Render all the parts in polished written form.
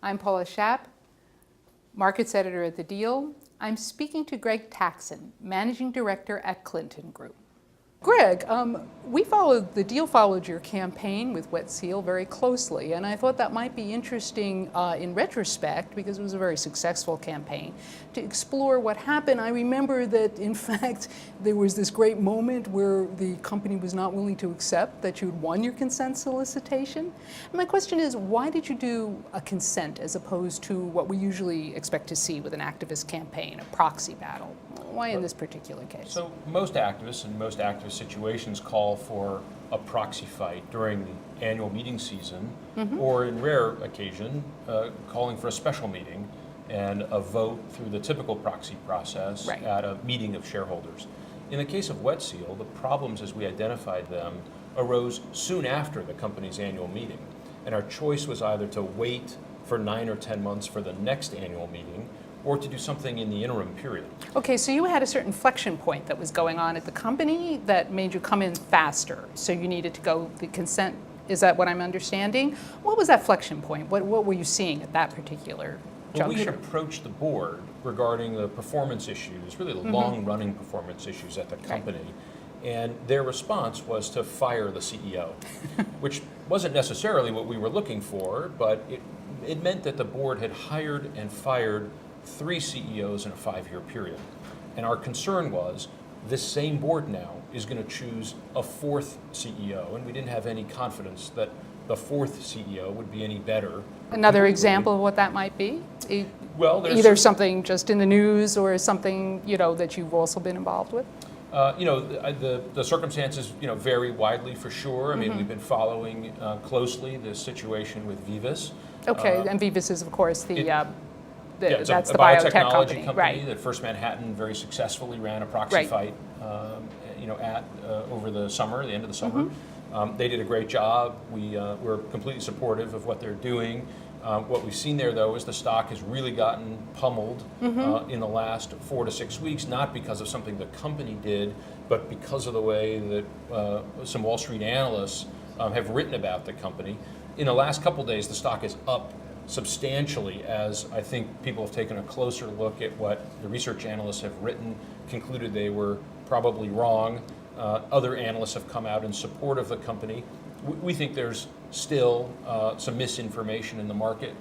I'm Paula Schaap, Markets Editor at The Deal. I'm speaking to Greg Taxin, Managing Director at Clinton Group. Greg, The Deal followed your campaign with Wet Seal very closely, and I thought that might be interesting in retrospect, because it was a very successful campaign, to explore what happened. I remember that, in fact, there was this great moment where the company was not willing to accept that you'd won your consent solicitation. And my question is, why did you do a consent as opposed to what we usually expect to see with an activist campaign, a proxy battle? Why in this particular case? So most activists and most activist situations call for a proxy fight during the annual meeting season, or in rare occasion, calling for a special meeting and a vote through the typical proxy process at a meeting of shareholders. In the case of Wet Seal, the problems as we identified them arose soon after the company's annual meeting. And our choice was either to wait for 9 or 10 months for the next annual meeting, or to do something in the interim period. Okay, so you had a certain inflection point that was going on at the company that made you come in faster. So you needed to go the consent. Is that what I'm understanding? What was that inflection point? What were you seeing at that particular juncture? Well, we had approached the board regarding the performance issues, really the long-running performance issues at the company. And their response was to fire the CEO, which wasn't necessarily what we were looking for, but it meant that the board had hired and fired 3 CEOs in a 5-year period. And our concern was this same board now is going to choose a 4th CEO, and we didn't have any confidence that the 4th CEO would be any better. Another example of what that might be? Well, either something just in the news or something that you've also been involved with? The circumstances vary widely for sure. I mean, we've been following closely the situation with Vivus. Okay, and Vivus is of course that's a the biotechnology company. Right. That First Manhattan very successfully ran a proxy fight, over the summer, the end of the summer. They did a great job. We're completely supportive of what they're doing. What we've seen there, though, is the stock has really gotten pummeled in the last 4 to 6 weeks, not because of something the company did, but because of the way that some Wall Street analysts have written about the company. In the last couple days, the stock is up substantially, as I think people have taken a closer look at what the research analysts have written, concluded they were probably wrong. Other analysts have come out in support of the company. We think there's still some misinformation in the market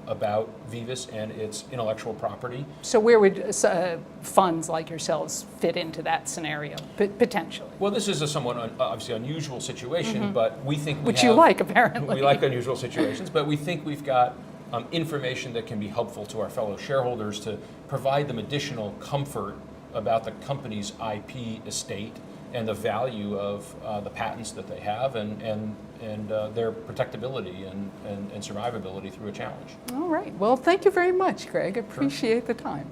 about Vivus and its intellectual property. So where would funds like yourselves fit into that scenario, potentially? Well, this is a somewhat obviously unusual situation, but we think Which you like, apparently. We like unusual situations, but we think we've got information that can be helpful to our fellow shareholders to provide them additional comfort about the company's IP estate and the value of the patents that they have and their protectability and survivability through a challenge. All right. Well, thank you very much, Greg. I appreciate the time.